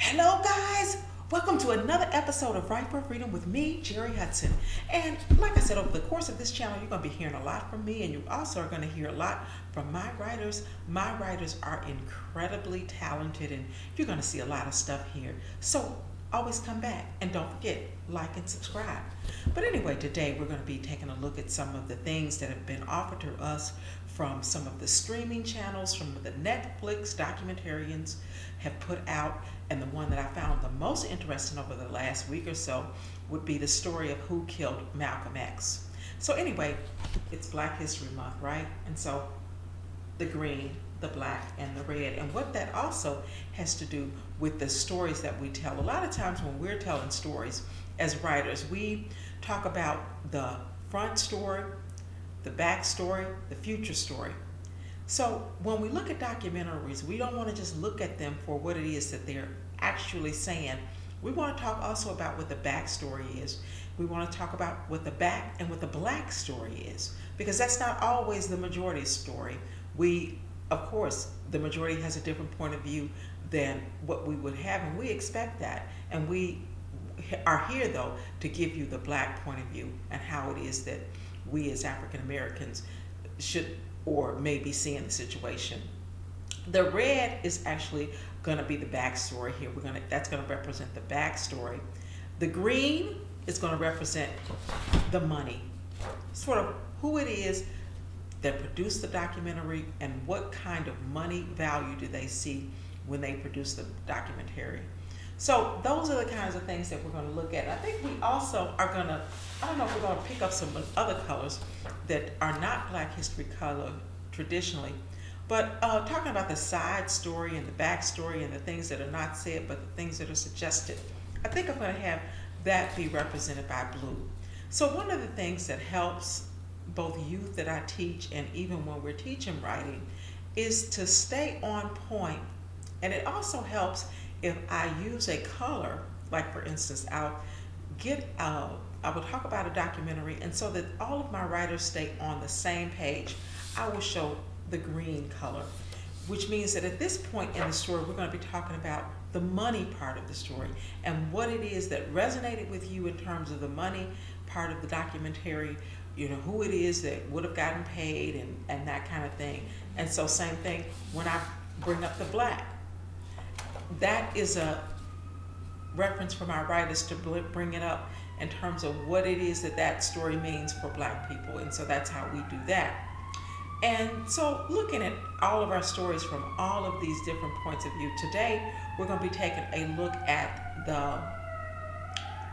Hello, guys. Welcome to another episode of Right for Freedom with me, Jerry Hudson. And like I said, over the course of this channel, you're going to be hearing a lot from me, and you also are going to hear a lot from my writers. My writers are incredibly talented, and you're going to see a lot of stuff here. So always come back, and don't forget, like and subscribe. But anyway, today we're going to be taking a look at some of the things that have been offered to us from some of the streaming channels, from the Netflix documentarians have put out. And the one that I found the most interesting over the last week or so would be the story of who killed Malcolm X. So anyway, it's Black History Month, right? And so the green, the black, and the red. And what that also has to do with the stories that we tell. A lot of times when we're telling stories as writers, we talk about the front story, the back story, the future story. So when we look at documentaries, we don't want to just look at them for what it is that they're actually saying. We want to talk also about what the backstory is. We want to talk about what the back and what the black story is, because that's not always the majority story. Of course, the majority has a different point of view than what we would have, and we expect that. And we are here, though, to give you the black point of view and how it is that we as African Americans should or may be seeing the situation. The red is actually going to be the backstory here. That's going to represent the backstory. The green is going to represent the money, sort of who it is that produced the documentary and what kind of money value do they see when they produce the documentary. So those are the kinds of things that we're going to look at. I think we also are going to, I don't know if we're going to pick up some other colors that are not Black history color traditionally, but talking about the side story and the back story and the things that are not said but the things that are suggested. I think I'm going to have that be represented by blue. So one of the things that helps both youth that I teach and even when we're teaching writing is to stay on point. And it also helps if I use a color, like for instance, I will talk about a documentary, and so that all of my writers stay on the same page, I will show the green color, which means that at this point in the story, we're going to be talking about the money part of the story and what it is that resonated with you in terms of the money part of the documentary, who it is that would have gotten paid and that kind of thing. And so same thing when I bring up the black. That is a reference for my writers to bring it up in terms of what it is that story means for Black people. And so that's how we do that. And so looking at all of our stories from all of these different points of view, today we're going to be taking a look at the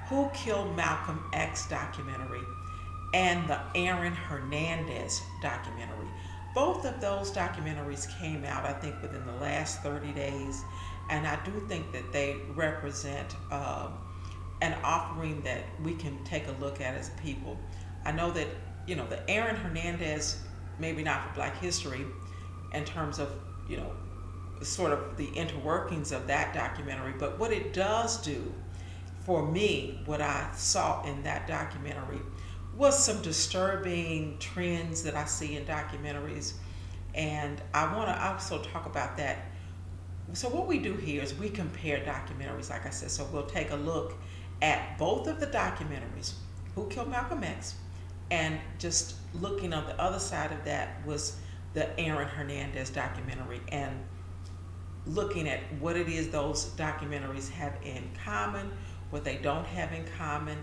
Who Killed Malcolm X documentary and the Aaron Hernandez documentary. Both of those documentaries came out, I think, within the last 30 days. And I do think that they represent an offering that we can take a look at as a people. I know that, the Aaron Hernandez, maybe not for Black history in terms of, sort of the interworkings of that documentary, but what it does do for me, what I saw in that documentary was some disturbing trends that I see in documentaries. And I want to also talk about that. So what we do here is we compare documentaries, like I said. So we'll take a look at both of the documentaries, Who Killed Malcolm X, and just looking on the other side of that was the Aaron Hernandez documentary, and looking at what it is those documentaries have in common, what they don't have in common,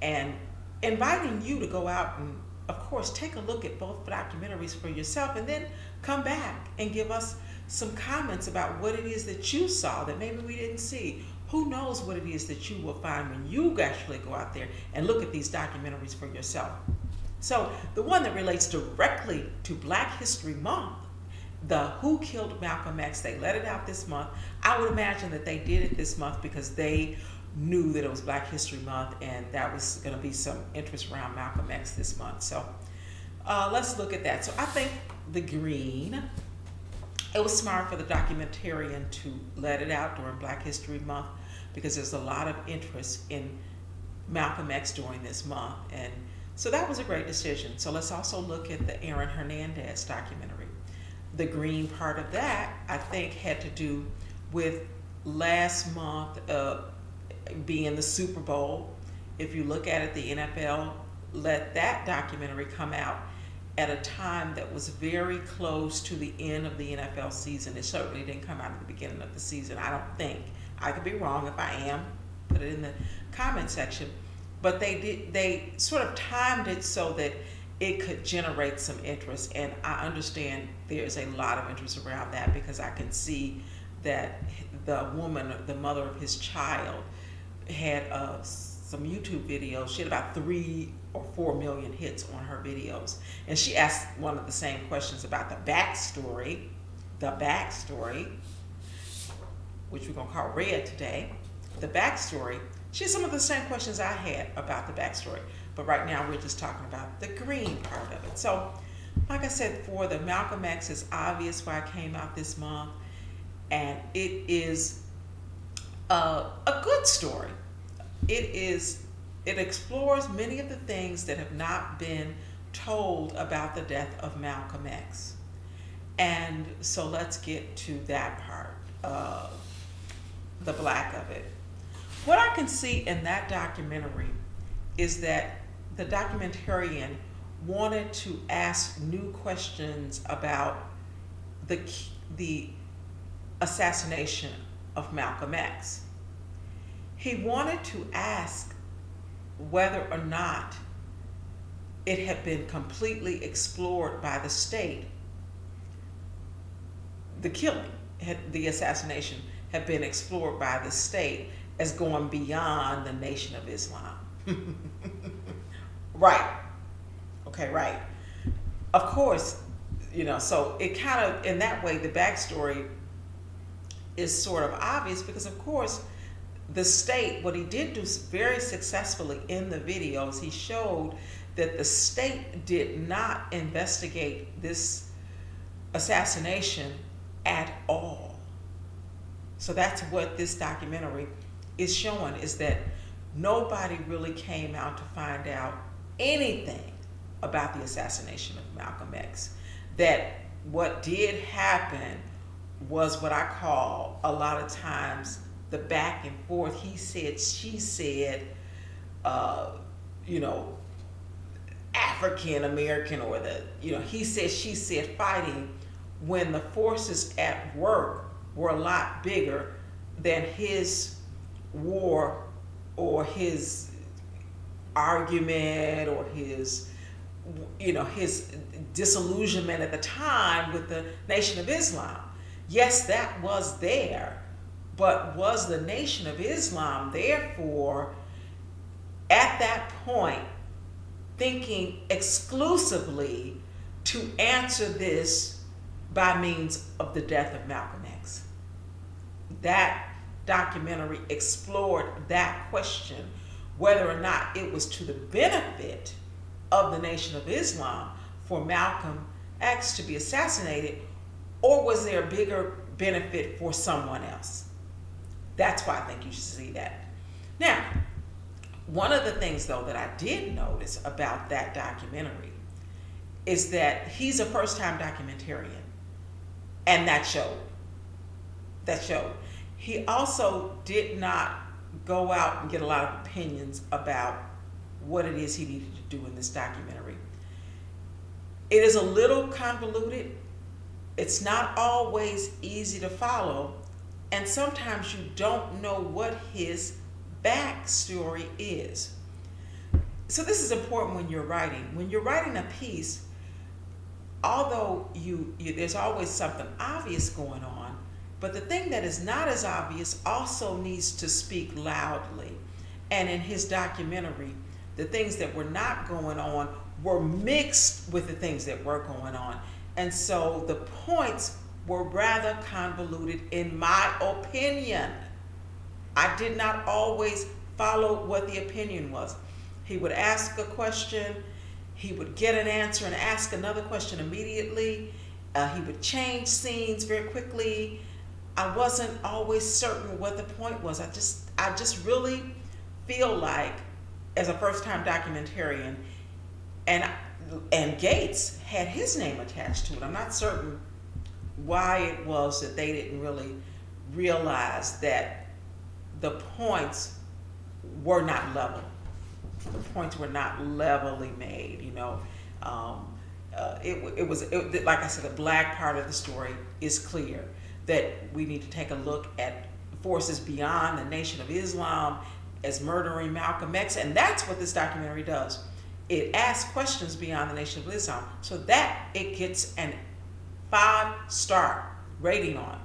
and inviting you to go out and, of course, take a look at both documentaries for yourself, and then come back and give us some comments about what it is that you saw that maybe we didn't see. Who knows what it is that you will find when you actually go out there and look at these documentaries for yourself. So the one that relates directly to Black History Month, the Who Killed Malcolm X, they let it out this month. I would imagine that they did it this month because they knew that it was Black History Month and that was going to be some interest around Malcolm X this month. So let's look at that. So I think the green, it was smart for the documentarian to let it out during Black History Month because there's a lot of interest in Malcolm X during this month. And so that was a great decision. So let's also look at the Aaron Hernandez documentary. The green part of that, I think, had to do with last month being the Super Bowl. If you look at it, the NFL let that documentary come out at a time that was very close to the end of the NFL season. It certainly didn't come out at the beginning of the season, I don't think. I could be wrong. If I am, put it in the comment section. But they sort of timed it so that it could generate some interest. And I understand there's a lot of interest around that, because I can see that the woman, the mother of his child, had some YouTube videos. She had about 3 or 4 million hits on her videos. And she asked one of the same questions about the backstory, which we're going to call Red today, the backstory. She had some of the same questions I had about the backstory. But right now we're just talking about the green part of it. So, like I said, for the Malcolm X, it's obvious why it came out this month. And it is a good story. It explores many of the things that have not been told about the death of Malcolm X. And so let's get to that part, the black of it. What I can see in that documentary is that the documentarian wanted to ask new questions about the assassination of Malcolm X. He wanted to ask whether or not it had been completely explored by the state. The killing, the assassination, had been explored by the state as going beyond the Nation of Islam. Right. Okay, right. Of course, so it kind of, in that way, the backstory is sort of obvious, because of course the state, what he did do very successfully in the videos, he showed that the state did not investigate this assassination at all. So that's what this documentary is showing, is that nobody really came out to find out anything about the assassination of Malcolm X. That what did happen was what I call a lot of times the back and forth, he said, she said, African American, or he said, she said fighting, when the forces at work were a lot bigger than his war or his argument or his disillusionment at the time with the Nation of Islam. Yes, that was there, but was the Nation of Islam therefore at that point thinking exclusively to answer this by means of the death of Malcolm X? That documentary explored that question, whether or not it was to the benefit of the Nation of Islam for Malcolm X to be assassinated, or was there a bigger benefit for someone else? That's why I think you should see that. Now, one of the things, though, that I did notice about that documentary is that he's a first-time documentarian, and that showed. He also did not go out and get a lot of opinions about what it is he needed to do in this documentary. It is a little convoluted. It's not always easy to follow, and sometimes you don't know what his backstory is. So this is important when you're writing. When you're writing a piece, although there's always something obvious going on, but the thing that is not as obvious also needs to speak loudly. And in his documentary, the things that were not going on were mixed with the things that were going on. And so the points were rather convoluted, in my opinion. I did not always follow what the opinion was. He would ask a question, he would get an answer and ask another question immediately. He would change scenes very quickly. I wasn't always certain what the point was. I just really feel like, as a first-time documentarian, and Gates had his name attached to it. I'm not certain why it was that they didn't really realized that the points were not level. The points were not levelly made. Like I said, the black part of the story is clear, that we need to take a look at forces beyond the Nation of Islam as murdering Malcolm X, and that's what this documentary does. It asks questions beyond the Nation of Islam, so that it gets an 5-star rating on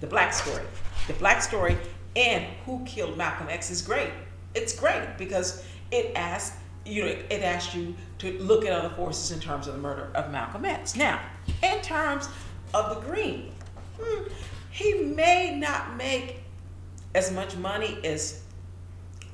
the black story. The black story and Who Killed Malcolm X is great. It's great because it asks you to look at other forces in terms of the murder of Malcolm X. Now, in terms of the green, he may not make as much money as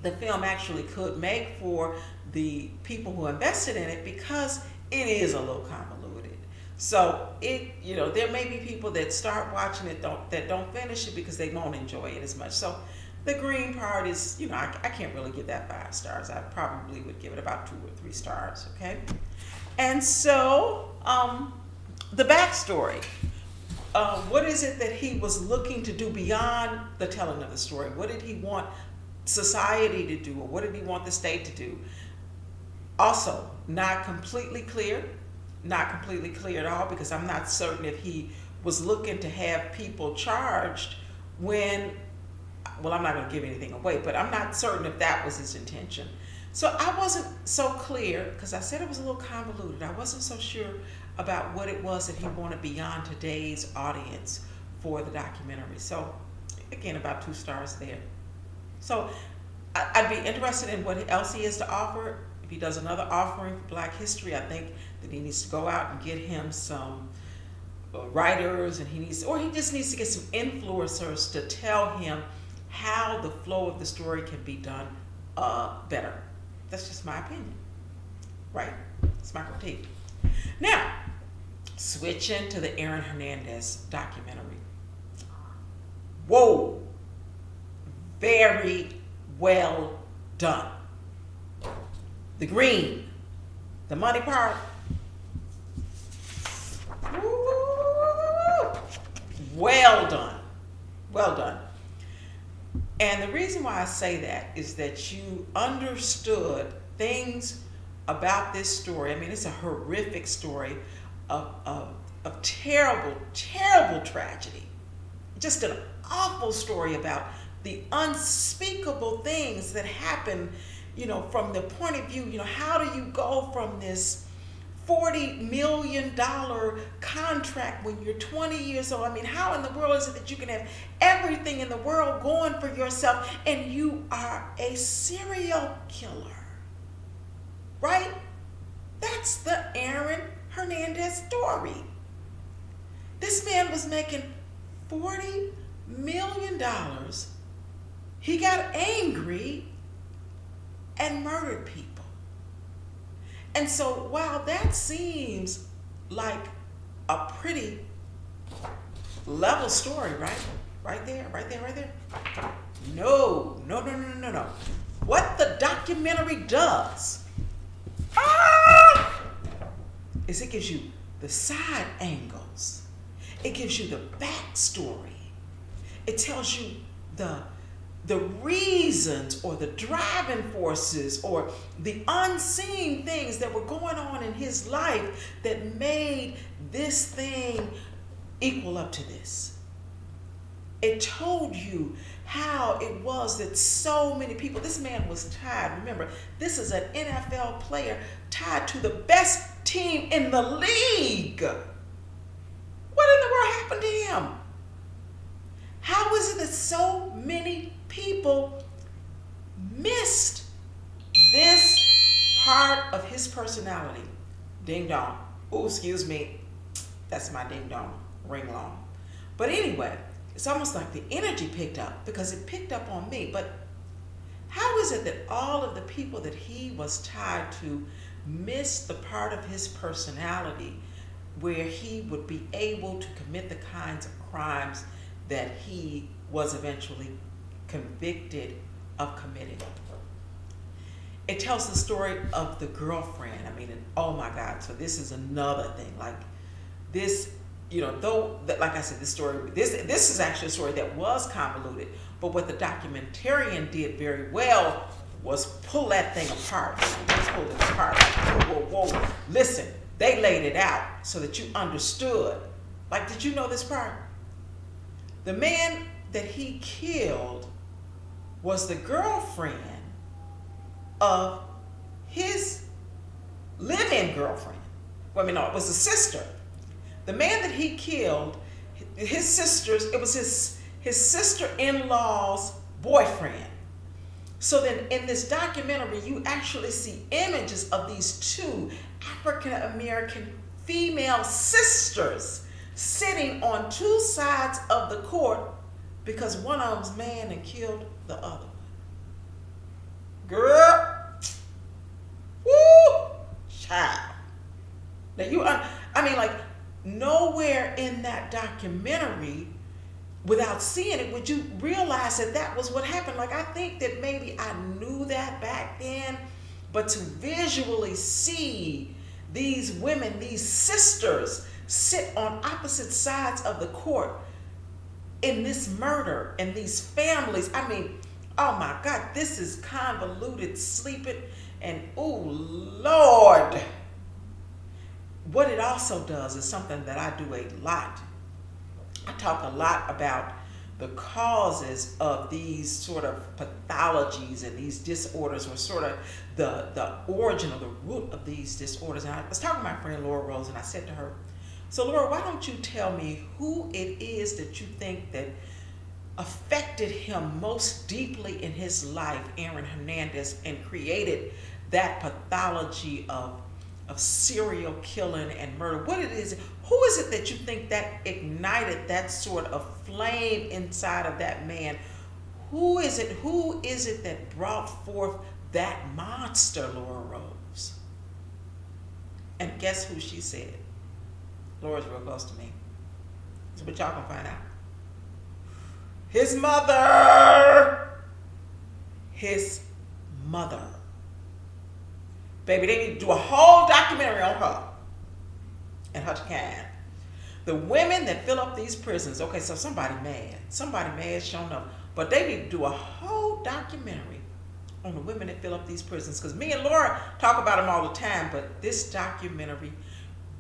the film actually could make for the people who invested in it, because it is a little convoluted. So there may be people that start watching it that don't finish it because they won't enjoy it as much. So the green part is, I can't really give that 5 stars. I probably would give it about 2 or 3 stars, okay? And so, the backstory. What is it that he was looking to do beyond the telling of the story? What did he want society to do, or what did he want the state to do? Also, not completely clear at all, because I'm not certain if he was looking to have people charged when, well, I'm not going to give anything away, but I'm not certain if that was his intention. So I wasn't so clear, because I said it was a little convoluted. I wasn't so sure about what it was that he wanted beyond today's audience for the documentary. So again, about 2 stars there. So I'd be interested in what else he has to offer. If he does another offering for Black history, I think that he needs to go out and get him some writers, and he just needs to get some influencers to tell him how the flow of the story can be done better. That's just my opinion, right? It's my critique. Now, switching to the Aaron Hernandez documentary. Whoa, very well done. The green, the money part, woo, well done, well done. And the reason why I say that is that you understood things about this story. I mean, it's a horrific story of terrible, terrible tragedy. Just an awful story about the unspeakable things that happen, from the point of view, how do you go from this $40 million contract when you're 20 years old? I mean, how in the world is it that you can have everything in the world going for yourself and you are a serial killer? Right? That's the Aaron Hernandez story. This man was making $40 million. He got angry and murdered people. And so while that seems like a pretty level story, right? Right there. No. What the documentary does is it gives you the side angles. It gives you the backstory. It tells you the reasons or the driving forces or the unseen things that were going on in his life that made this thing equal up to this. It told you how it was that so many people, this man was tied. Remember, this is an NFL player tied to the best team in the league. What in the world happened to him? How is it that so many people missed this part of his personality? Ding dong. Oh, excuse me. That's my ding dong ring long. But anyway, it's almost like the energy picked up, because it picked up on me. But how is it that all of the people that he was tied to missed the part of his personality where he would be able to commit the kinds of crimes that he was eventually convicted of committing? It tells the story of the girlfriend. I mean, oh my God. So this is another thing. Like this, though that, like I said, this is actually a story that was convoluted, but what the documentarian did very well was pull that thing apart. Just pull it apart. Like, whoa. Listen, they laid it out so that you understood. Like, did you know this part? The man that he killed was the girlfriend of his live-in girlfriend. Well, I mean, no, it was the sister. The man that he killed, his sisters, it was his sister-in-law's boyfriend. So then in this documentary, you actually see images of these two African-American female sisters sitting on two sides of the court because one of them's man and killed the other one. Girl, woo, child. Now like nowhere in that documentary, without seeing it, would you realize that was what happened. Like, I think that maybe I knew that back then, but to visually see these women, these sisters, sit on opposite sides of the court in this murder and these families, I mean, oh my God, this is convoluted sleeping, and oh Lord. What it also does is something that I do a lot. I talk a lot about the causes of these sort of pathologies and these disorders, or sort of the origin or the root of these disorders. And I was talking to my friend Laura Rose, and I said to her, so Laura, why don't you tell me who it is that you think that affected him most deeply in his life, Aaron Hernandez, and created that pathology of serial killing and murder? What it is, who is it that you think that ignited that sort of flame inside of that man? Who is it that brought forth that monster, Laura Rose? And guess who she said? Laura's real close to me. So what y'all gonna find out? His mother. His mother. Baby, they need to do a whole documentary on her and her kind. The women that fill up these prisons. Okay, so somebody mad, showing up. But they need to do a whole documentary on the women that fill up these prisons. Because me and Laura talk about them all the time, but this documentary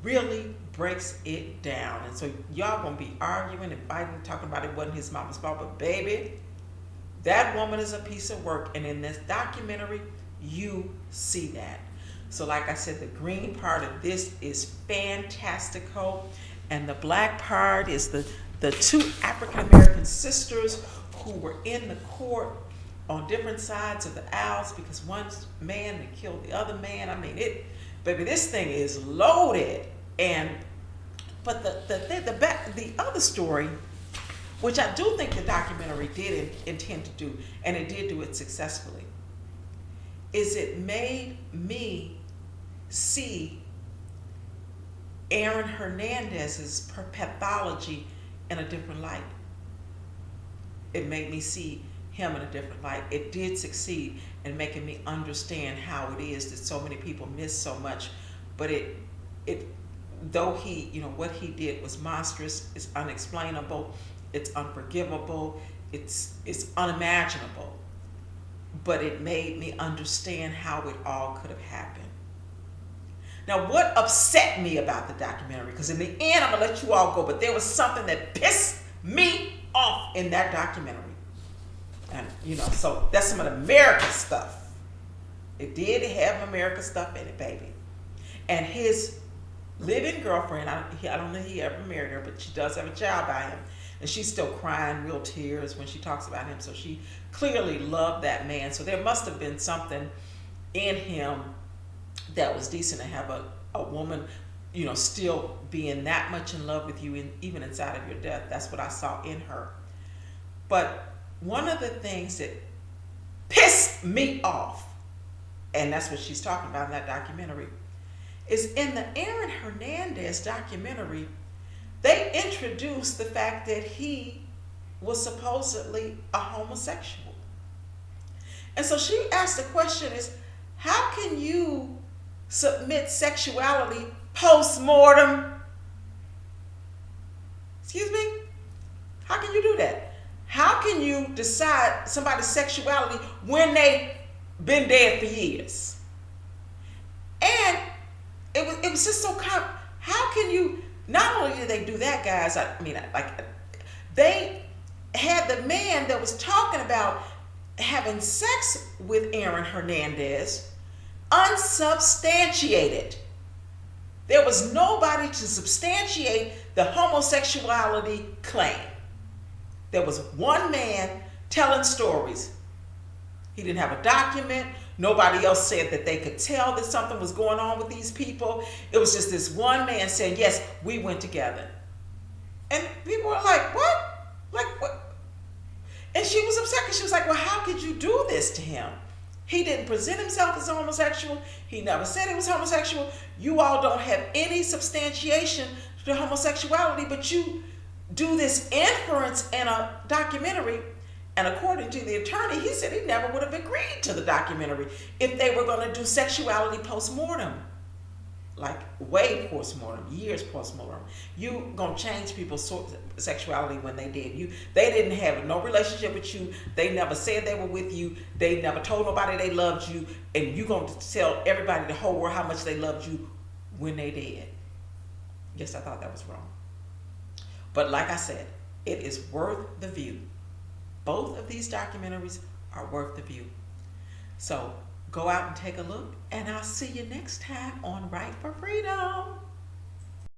really breaks it down. And so y'all gonna be arguing and fighting, talking about it wasn't his mama's fault. But baby, that woman is a piece of work. And in this documentary, you see that. So like I said, the green part of this is fantastical, and the black part is the two African-American sisters who were in the court on different sides of the aisles because one man that killed the other man. I mean, baby, this thing is loaded. But the other story, which I do think the documentary did intend to do, and it did do it successfully, is it made me see Aaron Hernandez's pathology in a different light. It made me see him in a different light. It did succeed in making me understand how it is that so many people miss so much. But though he, what he did was monstrous, it's unexplainable, it's unforgivable, it's unimaginable. But it made me understand how it all could have happened. Now, what upset me about the documentary, because in the end, I'm going to let you all go, but there was something that pissed me off in that documentary. And, so that's some of the American stuff. It did have American stuff in it, baby. And his live-in girlfriend, I don't know if he ever married her, but she does have a child by him. And she's still crying real tears when she talks about him. So she clearly loved that man. So there must have been something in him that was decent to have a woman, still being that much in love with you, even inside of your death. That's what I saw in her. But one of the things that pissed me off, and that's what she's talking about in that documentary, is in the Aaron Hernandez documentary, they introduced the fact that he was supposedly a homosexual. And so she asked the question is, how can you submit sexuality post-mortem? Excuse me? How can you do that? How can you decide somebody's sexuality when they've been dead for years? And it was just so how can you, not only did they do that, guys, they had the man that was talking about having sex with Aaron Hernandez unsubstantiated. There was nobody to substantiate the homosexuality claim. There was one man telling stories. He didn't have a document. Nobody else said that they could tell that something was going on with these people. It was just this one man saying, yes, we went together. And people were like, what? Like, what? And she was upset because she was like, well, how could you do this to him? He didn't present himself as homosexual. He never said he was homosexual. You all don't have any substantiation to homosexuality, but you do this inference in a documentary. And according to the attorney, he said he never would have agreed to the documentary if they were going to do sexuality post-mortem. Like way post-mortem, years post-mortem. You going to change people's sexuality when they did. They didn't have no relationship with you. They never said they were with you. They never told nobody they loved you. And you going to tell everybody, the whole world, how much they loved you when they did. Yes, I thought that was wrong. But like I said, it is worth the view. Both of these documentaries are worth the view. So go out and take a look, and I'll see you next time on Right for Freedom.